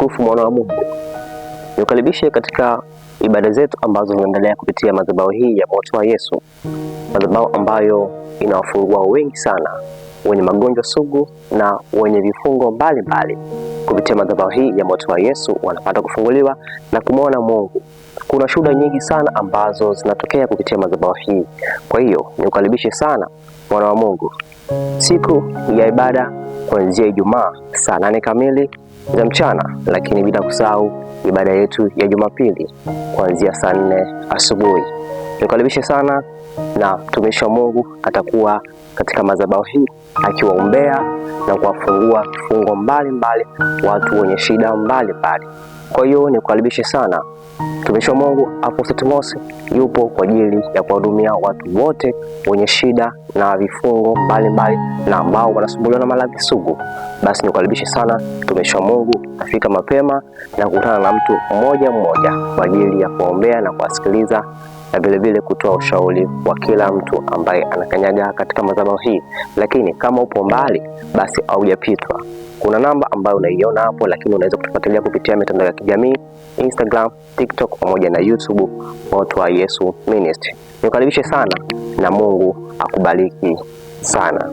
mtukufu mwana wa Mungu, nikukaribishe katika ibada zetu ambazo zinaendelea kupitia madhabahu hii ya moto wa Yesu, madhabahu ambayo inawafungua wengi sana wenye magonjwa sugu na wenye vifungo mbalimbali. Kupitia madhabahu hii ya moto wa Yesu wanapata kufunguliwa na kumwona Mungu. Kuna shuhuda nyingi sana ambazo zinatokea kupitia madhabahu hii. Kwa hiyo nikukaribishe sana mwana wa Mungu, siku ya ibada kuanzia Ijumaa saa 8 kamili za mchana, lakini bila kusahau ibada yetu ya Jumapili kuanzia saa 4 asubuhi. Nikukaribishe sana, na mtumishi wa Mungu atakuwa katika madhabahu hii akiwaombea na kuwafungua vifungo mbalimbali watu wenye shida mbalimbali. Kwa hiyo nikukaribishe sana. Mtumishi wa Mungu Apostle Timosi yupo kwa ajili ya kuwahudumia watu wote wenye shida na vifungo mbalimbali na ambao wanasumbuliwa na maradhi sugu. Basi nikukaribishe sana mtumishi wa Mungu, afika mapema na kukutana na mtu mmoja mmoja kwa ajili ya kuombea na kuwasikiliza na vile kutoa ushauri wa kila mtu ambaye anakanyaga katika madhabahu hii. Lakini kama upo mbali, basi haujapitwa. Kuna namba ambayo unaiona hapo, lakini unaweza kutufuatilia kupitia mitandao ya kijamii Instagram, TikTok pamoja na YouTube, Moto wa Yesu Ministry. Nikukaribishe sana na Mungu akubariki sana.